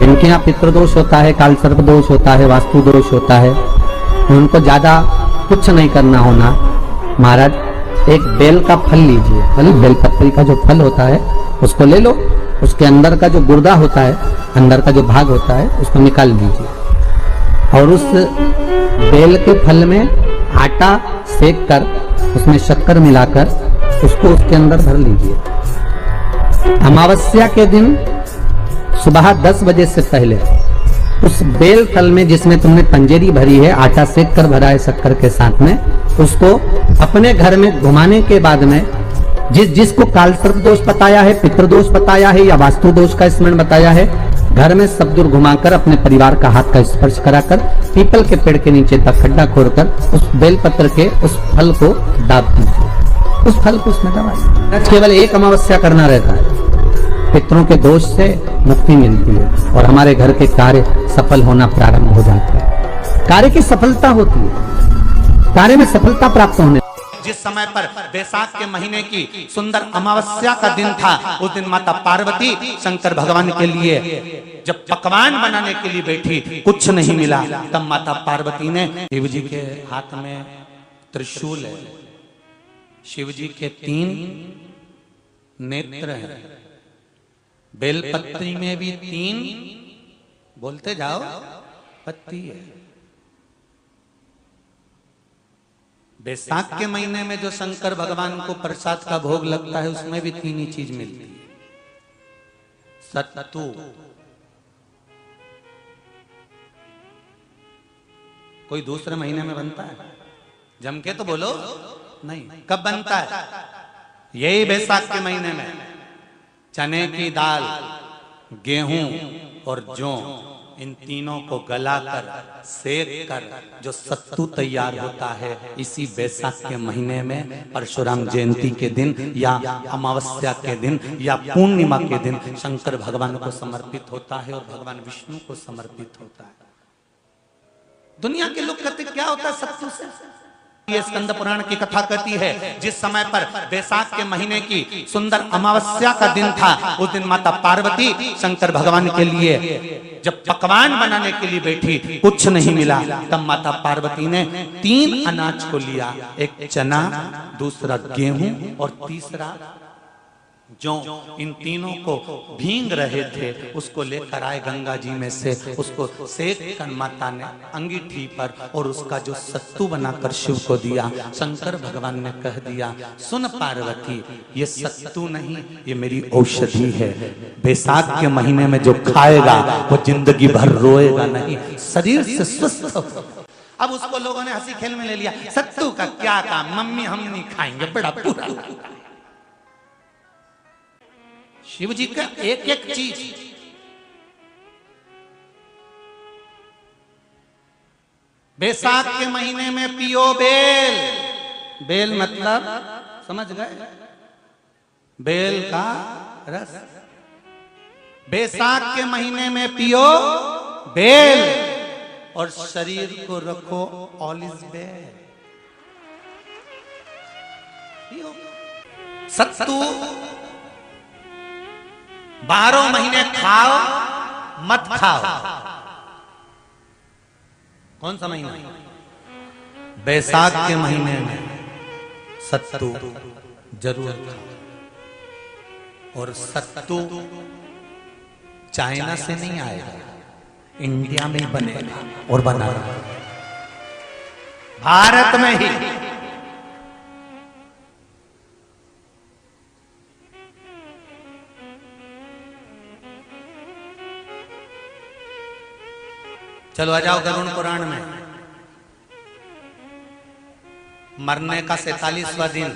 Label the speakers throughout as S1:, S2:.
S1: इनके यहाँ पितृदोष होता है, काल सर्प दोष होता है, वास्तु दोष होता है, उनको ज्यादा कुछ नहीं करना होना। महाराज एक बेल का फल लीजिए, फल बेलपत्री का जो फल होता है उसको ले लो, उसके अंदर का जो गुर्दा होता है, अंदर का जो भाग होता है उसको निकाल दीजिए और उस बेल के फल में आटा सेक कर उसमें शक्कर मिलाकर उसको उसके अंदर भर लीजिए। अमावस्या के दिन सुबह 10 बजे से पहले उस बेल फल में जिसमें तुमने पंजेरी भरी है, आटा सेक कर भरा है शक्कर के साथ में, उसको अपने घर में घुमाने के बाद में जिसको काल सर्प दोष बताया है, पितृदोष बताया है या वास्तु दोष का स्मरण बताया है, घर में सब दूर घुमाकर अपने परिवार का हाथ का स्पर्श कराकर पीपल के पेड़ के नीचे खड्डा खोदकर उस बेलपत्र के उस फल को दाब दीजिए, उस फल को उसमें दबाइए। केवल एक अमावस्या करना रहता है, पितरों के दोष से मुक्ति मिलती है और हमारे घर के कार्य सफल होना प्रारंभ हो जाते हैं। कार्य की सफलता होती है, कार्य में सफलता प्राप्त होने।
S2: जिस समय पर बैसाख के महीने की सुंदर अमावस्या का दिन था, उस दिन माता पार्वती शंकर भगवान के लिए जब पकवान बनाने के लिए बैठी, कुछ नहीं मिला, तब माता पार्वती ने, शिव जी के हाथ में त्रिशूल है, शिव जी के 3 नेत्र हैं, बेलपत्री में भी 3, बोलते जाओ, पत्ती है। बैसाख के महीने में जो शंकर भगवान को प्रसाद का भोग लगता है उसमें भी 3 ही चीज मिलती है, सत्तू, कोई दूसरे महीने में बनता है? जम के तो बोलो नहीं। कब बनता है? यही बैसाख के महीने में। चने की दाल, गेहूं और जौ, इन तीनों को गलाकर सेक कर जो सत्तू तैयार होता है, इसी बैसाख के महीने में परशुराम जयंती के दिन या अमावस्या के दिन या पूर्णिमा के दिन शंकर भगवान को समर्पित होता है और भगवान विष्णु को समर्पित होता है। दुनिया के लोग कहते क्या होता है सत्तू से? ये स्कंद पुराण की कथा कहती है, जिस समय पर बैसाख के महीने की सुंदर अमावस्या का दिन था, उस दिन माता पार्वती शंकर भगवान के लिए जब पकवान बनाने के लिए बैठी, कुछ नहीं मिला, तब माता पार्वती ने 3 अनाज को लिया, एक चना, दूसरा गेहूं और तीसरा जो, इन तीनों को भींग रहे थे उसको लेकर आए गंगा जी में से, उसको सेक कर माता ने अंगीठी पर और उसका जो सत्तू बनाकर शिव को दिया। शंकर भगवान ने कह दिया, सुन पार्वती, ये सत्तू नहीं, ये मेरी औषधि है। बैसाख के महीने में जो खाएगा वो जिंदगी भर रोएगा नहीं, शरीर से स्वस्थ हो। अब उसको लोगों ने हंसी खेल में ले लिया, सत्तू का क्या काम, मम्मी हम नहीं खाएंगे, बड़ा पूरा। शिव जी का एक एक चीज, बैसाख के महीने में पियो बेल, बेल मतलब समझ गए, बेल का रस। बैसाख के महीने में पियो बेल और शरीर को रखो ऑलिव बेल। सत्तू 12 महीने खाओ मत खाओ। कौन सा महीना? बैसाख के महीने में सत्तू जरूर खाओ। और सत्तू चाइना से नहीं आएगा, इंडिया में ही बनेगा और बना भारत में ही। चलो आ जाओ गरुड़ पुराण में। मरने का 47वां दिन,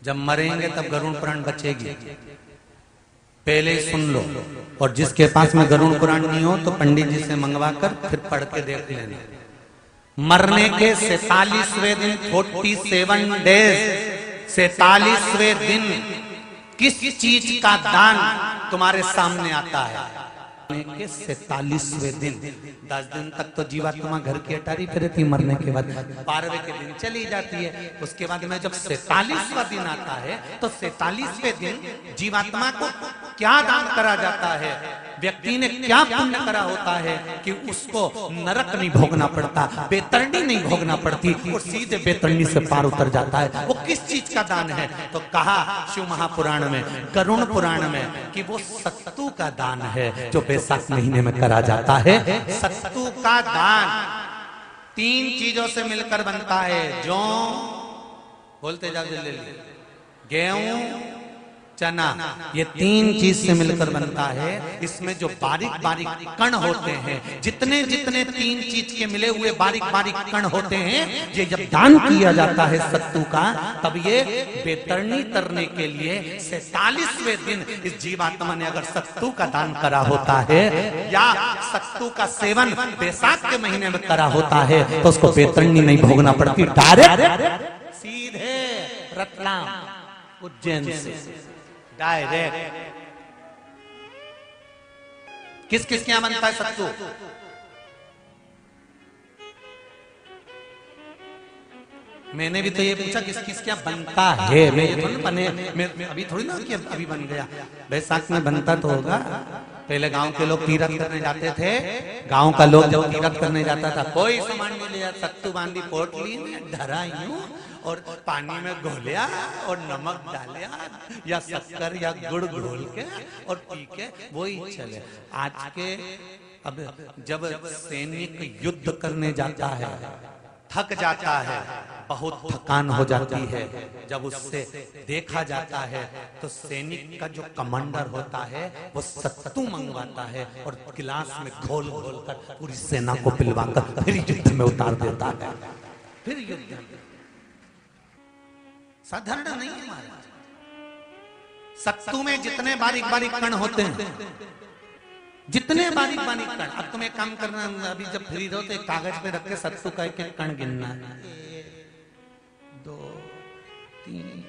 S2: जब मरेंगे तब गरुड़ पुराण बचेगी, पहले ही सुन लो। और जिसके पास में गरुड़ पुराण नहीं हो तो पंडित जी से मंगवा कर फिर पढ़ के देख लेना। मरने के 47वें दिन, 47 डेज, 47वें दिन किस चीज का दान तुम्हारे सामने आता है? के 47वें दिन, 10 दिन तक तो जीवात्मा घर की अटारी फिरती थी, मरने के बाद 12वें के दिन चली जाती है। उसके बाद में जब 47वां दिन आता है तो 47वें दिन जीवात्मा को क्या दान करा जाता है, व्यक्ति ने क्या पुण्य करा होता है कि उसको नरक नहीं भोगना पड़ता, बेतरणी नहीं भोगना पड़ती और सीधे बेतरणी से पार उतर जाता है। वो किस चीज का दान है? तो कहा शिव महापुराण में, गरुण पुराण में कि वो सत्तू का दान है जो बैसाख महीने में करा जाता है। सत्तू का दान 3 चीजों से मिलकर बनता है। जौ, बोलते जाओ जल्दी, गेहूं, चना, ये 3 चीज से मिलकर बनता है। इसमें जो बारीक बारीक कण होते हैं, जितने जितने 3 चीज के मिले हुए बारीक बारीक कण होते हैं, ये जब दान किया जाता है सत्तू का, तब ये बेतरणी तरने के लिए 47वें दिन इस जीवात्मा ने अगर सत्तू का दान करा होता है या सत्तू का सेवन बैसाख के महीने में करा होता है तो उसको बेतरणी नहीं भोगना पड़ती, डायरेक्ट सीधे रतलाम उज्जैन से डायरेक्ट। किस किस के यहां बनता है सत्तू? मैंने भी तो ये पूछा किस किस क्या बनता है। मैं ये थोड़ी बने, मैं अभी थोड़ी ना कि अभी बन गया। बैसाख में बनता तो होगा। पहले गांव के लोग तीरथ करने जाते थे, गांव का लोग जब तीरथ करने जाता था, कोई सामान नहीं लिया, सत्तू बांधी पोटली में धरा यूं और पानी में घोलिया और नमक डालिया या शक्कर या गुड़ घोल के और पी के वही चले। आज के अब जब सैनिक युद्ध करने जाता है, थक जाता है, बहुत थकान हो जाती है, जब उससे देखा जाता है तो सैनिक का जो कमांडर होता है वो सत्तू मंगवाता है और गिलास में घोल घोल कर पूरी सेना को पिलवाकर फिर युद्ध में उतार देता है। फिर युद्ध साधारण नहीं है महाराज। सत्तू में जितने बारीक बारीक कण होते हैं, जितने बारीक बारीक कण, अब तुम्हें काम करना, अभी जब फ्री रहो तो एक कागज पे रख के सत्तू का एक कण गिनना, 1 2 3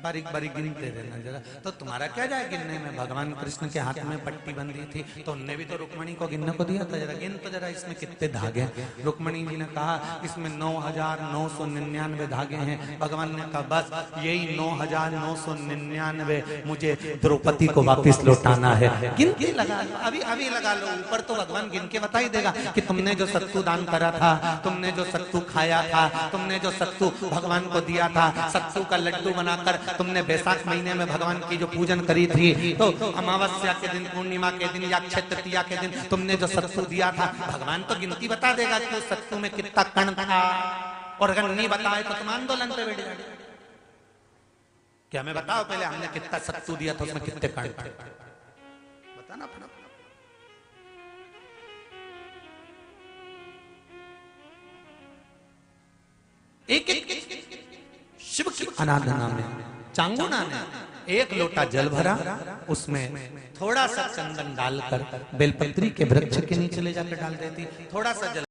S2: बारीक बारीक गिनते रहना जरा। तो तुम्हारा क्या जाए गिनने में? भगवान कृष्ण के हाथ में पट्टी बंधी थी तो उनने भी तो रुक्मणी को गिनने को दिया था, जरा गिन तो जरा इसमें कितने धागे। रुक्मणी जी ने कहा इसमें 9,999 धागे हैं। भगवान ने कहा बस यही 9,999 मुझे द्रौपदी को वापिस लौटाना है। गिन के लगा लो, अभी अभी लगा लो, ऊपर तो भगवान गिन के बता ही देगा कि तुमने जो सत्तू दान करा था, तुमने जो सत्तू खाया था, तुमने जो सत्तू भगवान को दिया था, सत्तू का लड्डू बनाकर तुमने बैसाख महीने में भगवान की जो पूजन करी थी, तो अमावस्या के दिन, पूर्णिमा के दिन या अक्षय तृतीया के दिन तुमने जो सत्तू दिया था, भगवान तो गिनती बता देगा कि उस सत्तू में कितना कण था। और अगर नहीं बताए तो तुम आंदोलन पे बैठ जाओगे। क्या हमें बताओ पहले हमने कितना सत्तू दिया था, उसमें कितने कण थे, बताना पड़ा। एक शिव की आराधना में चांगुना ने 1 लोटा जल भरा, उसमें थोड़ा सा चंदन डालकर बेलपत्री के वृक्ष के नीचे ले जाकर डाल देती, थोड़ा सा जल